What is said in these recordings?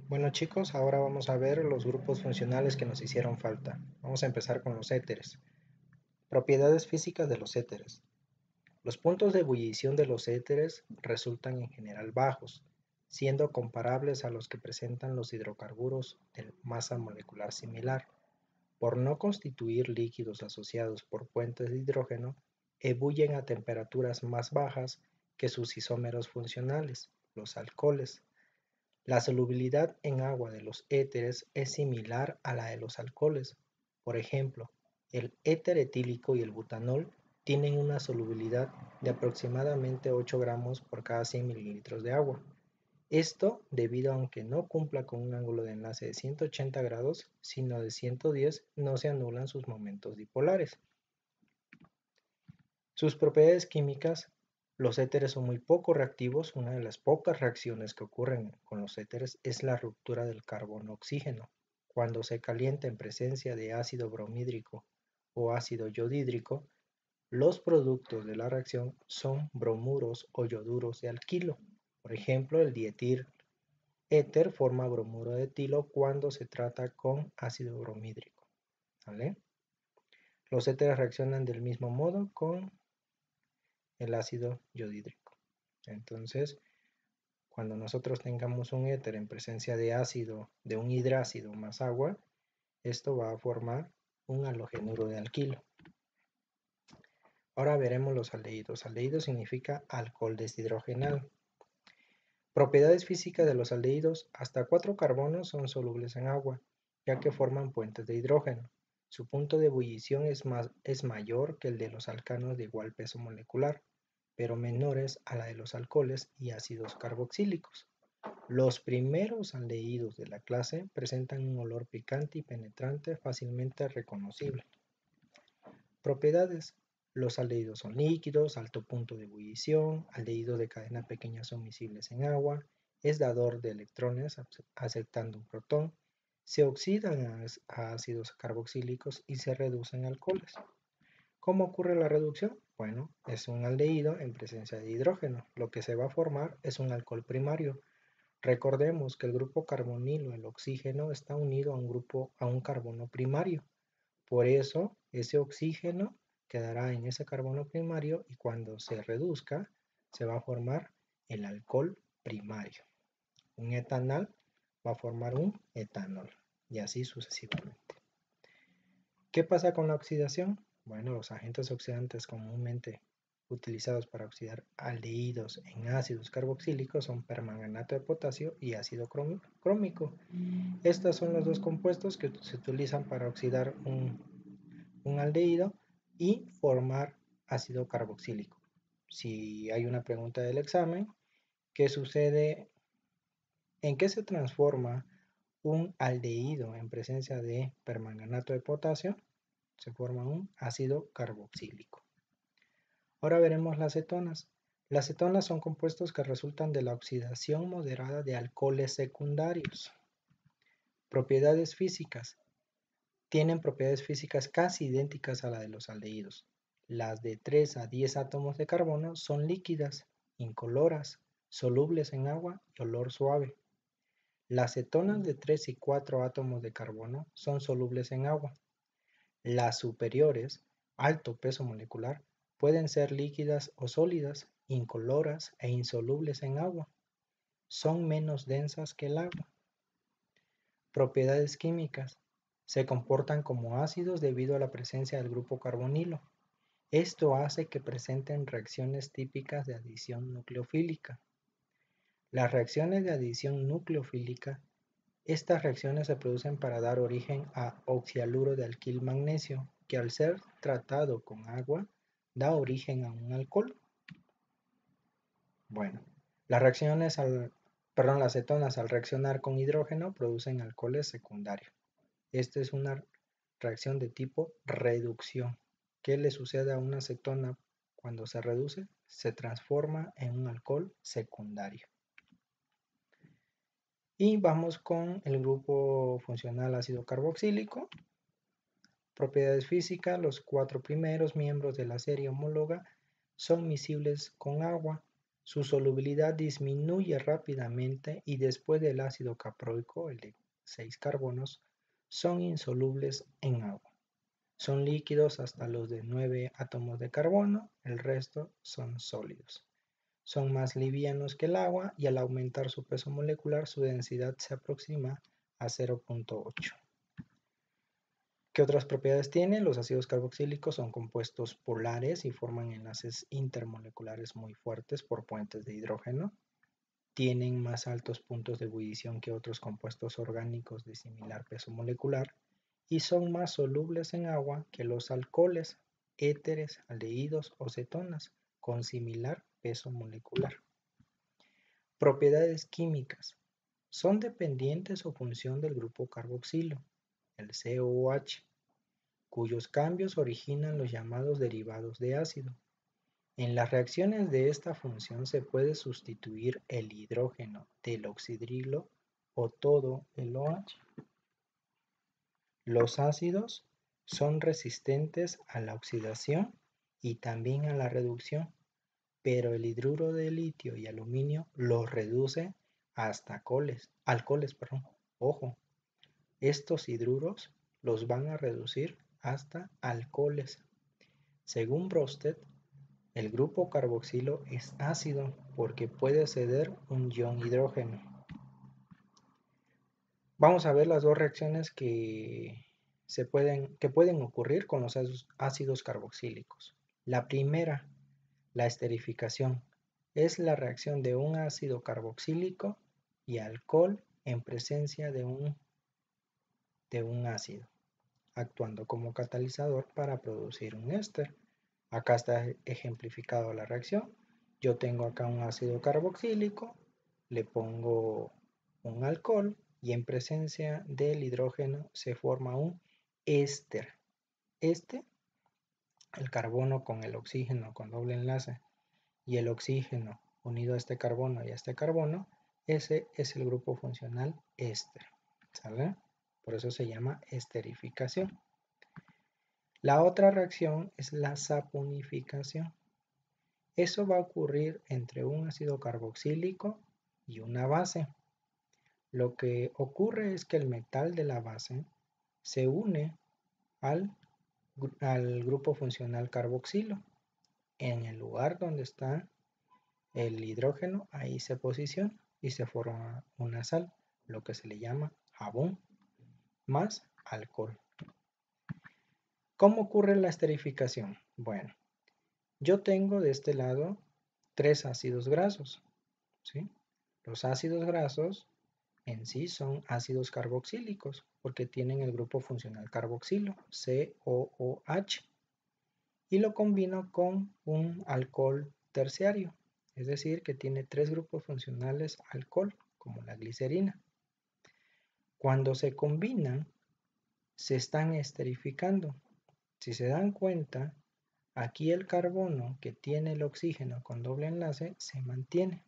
Bueno chicos, ahora vamos a ver los grupos funcionales que nos hicieron falta. Vamos a empezar con los éteres. Propiedades físicas de los éteres. Los puntos de ebullición de los éteres resultan en general bajos, siendo comparables a los que presentan los hidrocarburos de masa molecular similar. Por no constituir líquidos asociados por puentes de hidrógeno, ebullen a temperaturas más bajas que sus isómeros funcionales, los alcoholes. La solubilidad en agua de los éteres es similar a la de los alcoholes. Por ejemplo, el éter etílico y el butanol tienen una solubilidad de aproximadamente 8 gramos por cada 100 mililitros de agua. Esto debido a que no cumpla con un ángulo de enlace de 180 grados, sino de 110, no se anulan sus momentos dipolares. Sus propiedades químicas. Los éteres son muy poco reactivos. Una de las pocas reacciones que ocurren con los éteres es la ruptura del carbono-oxígeno. Cuando se calienta en presencia de ácido bromhídrico o ácido yodhídrico, los productos de la reacción son bromuros o yoduros de alquilo. Por ejemplo, el dietil éter forma bromuro de etilo cuando se trata con ácido bromhídrico. ¿Vale? Los éteres reaccionan del mismo modo con el ácido yodhídrico. Entonces, cuando nosotros tengamos un éter en presencia de ácido, de un hidrácido más agua, esto va a formar un halogenuro de alquilo. Ahora veremos los aldehídos. Aldehído significa alcohol deshidrogenado. Propiedades físicas de los aldehídos. Hasta 4 carbonos son solubles en agua, ya que forman puentes de hidrógeno. Su punto de ebullición es mayor que el de los alcanos de igual peso molecular, pero menores a la de los alcoholes y ácidos carboxílicos. Los primeros aldehídos de la clase presentan un olor picante y penetrante fácilmente reconocible. Propiedades. Los aldehídos son líquidos, alto punto de ebullición, aldehídos de cadena pequeña son miscibles en agua, es dador de electrones aceptando un protón, se oxidan a ácidos carboxílicos y se reducen a alcoholes. ¿Cómo ocurre la reducción? Bueno, es un aldehído en presencia de hidrógeno. Lo que se va a formar es un alcohol primario. Recordemos que el grupo carbonilo, el oxígeno, está unido a un carbono primario. Por eso, ese oxígeno quedará en ese carbono primario y cuando se reduzca, se va a formar el alcohol primario. Un etanol va a formar un etanol y así sucesivamente. ¿Qué pasa con la oxidación? Bueno, los agentes oxidantes comúnmente utilizados para oxidar aldehídos en ácidos carboxílicos son permanganato de potasio y ácido crómico. Estos son los dos compuestos que se utilizan para oxidar un aldehído y formar ácido carboxílico. Si hay una pregunta del examen, ¿qué sucede? ¿En qué se transforma un aldehído en presencia de permanganato de potasio? Se forma un ácido carboxílico. Ahora veremos las cetonas. Las cetonas son compuestos que resultan de la oxidación moderada de alcoholes secundarios. Propiedades físicas. Tienen propiedades físicas casi idénticas a la de los aldehídos. Las de 3 a 10 átomos de carbono son líquidas, incoloras, solubles en agua y olor suave. Las cetonas de 3 y 4 átomos de carbono son solubles en agua. Las superiores, alto peso molecular, pueden ser líquidas o sólidas, incoloras e insolubles en agua. Son menos densas que el agua. Propiedades químicas. Se comportan como ácidos debido a la presencia del grupo carbonilo. Esto hace que presenten reacciones típicas de adición nucleofílica. Las reacciones de adición nucleofílica. Estas reacciones se producen para dar origen a oxialuro de alquil magnesio, que al ser tratado con agua, da origen a un alcohol. Bueno, las cetonas al reaccionar con hidrógeno producen alcoholes secundarios. Esta es una reacción de tipo reducción. ¿Qué le sucede a una cetona cuando se reduce? Se transforma en un alcohol secundario. Y vamos con el grupo funcional ácido carboxílico. Propiedades físicas. Los 4 primeros miembros de la serie homóloga son miscibles con agua. Su solubilidad disminuye rápidamente y después del ácido caproico, el de 6 carbonos, son insolubles en agua. Son líquidos hasta los de 9 átomos de carbono, el resto son sólidos. Son más livianos que el agua y al aumentar su peso molecular su densidad se aproxima a 0.8. ¿Qué otras propiedades tienen? Los ácidos carboxílicos son compuestos polares y forman enlaces intermoleculares muy fuertes por puentes de hidrógeno. Tienen más altos puntos de ebullición que otros compuestos orgánicos de similar peso molecular y son más solubles en agua que los alcoholes, éteres, aldehídos o cetonas con similar peso molecular. Propiedades químicas. Son dependientes o función del grupo carboxilo, el COOH, cuyos cambios originan los llamados derivados de ácido. En las reacciones de esta función se puede sustituir el hidrógeno del oxidrilo o todo el OH. Los ácidos son resistentes a la oxidación y también a la reducción, pero el hidruro de litio y aluminio los reduce hasta alcoholes. Ojo, estos hidruros los van a reducir hasta alcoholes. Según Brøsted, el grupo carboxilo es ácido porque puede ceder un ion hidrógeno. Vamos a ver las dos reacciones que pueden ocurrir con los ácidos carboxílicos. La primera, la esterificación, es la reacción de un ácido carboxílico y alcohol en presencia de un ácido, actuando como catalizador para producir un éster. Acá está ejemplificado la reacción. Yo tengo acá un ácido carboxílico, le pongo un alcohol y en presencia del hidrógeno se forma un éster. El carbono con el oxígeno con doble enlace y el oxígeno unido a este carbono y a este carbono, ese es el grupo funcional éster. ¿Sale? Por eso se llama esterificación. La otra reacción es la saponificación. Eso va a ocurrir entre un ácido carboxílico y una base. Lo que ocurre es que el metal de la base se une al grupo funcional carboxilo. En el lugar donde está el hidrógeno, ahí se posiciona y se forma una sal, lo que se le llama jabón, más alcohol. ¿Cómo ocurre la esterificación? Bueno, yo tengo de este lado 3 ácidos grasos, ¿sí? Los ácidos grasos en sí son ácidos carboxílicos porque tienen el grupo funcional carboxilo, COOH, y lo combino con un alcohol terciario, es decir, que tiene 3 grupos funcionales alcohol, como la glicerina. Cuando se combinan, se están esterificando. Si se dan cuenta, aquí el carbono que tiene el oxígeno con doble enlace se mantiene,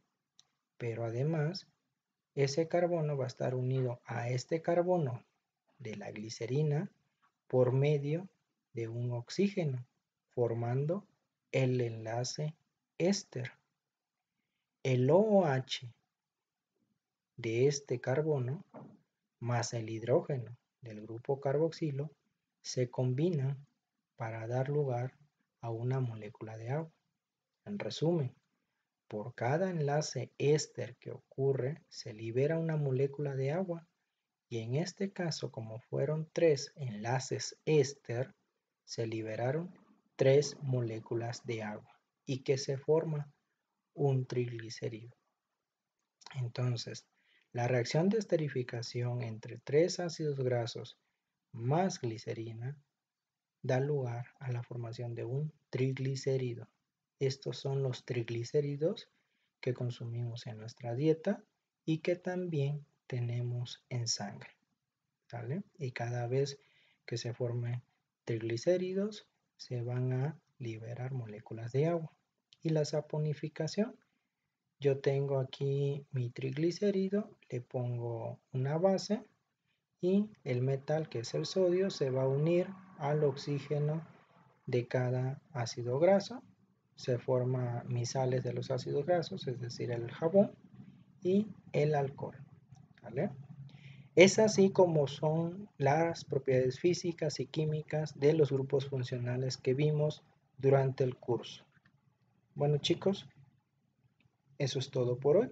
pero además ese carbono va a estar unido a este carbono de la glicerina por medio de un oxígeno, formando el enlace éster. El OH de este carbono más el hidrógeno del grupo carboxilo se combinan para dar lugar a una molécula de agua. En resumen, por cada enlace éster que ocurre, se libera una molécula de agua y en este caso, como fueron 3 enlaces éster, se liberaron 3 moléculas de agua. ¿Y qué se forma? Un triglicérido. Entonces, la reacción de esterificación entre 3 ácidos grasos más glicerina da lugar a la formación de un triglicérido. Estos son los triglicéridos que consumimos en nuestra dieta y que también tenemos en sangre. ¿Vale? Y cada vez que se formen triglicéridos, se van a liberar moléculas de agua. Y la saponificación, yo tengo aquí mi triglicérido, le pongo una base y el metal, que es el sodio, se va a unir al oxígeno de cada ácido graso, se forman misales de los ácidos grasos, es decir, el jabón y el alcohol, ¿vale? Es así como son las propiedades físicas y químicas de los grupos funcionales que vimos durante el curso. Bueno chicos, eso es todo por hoy.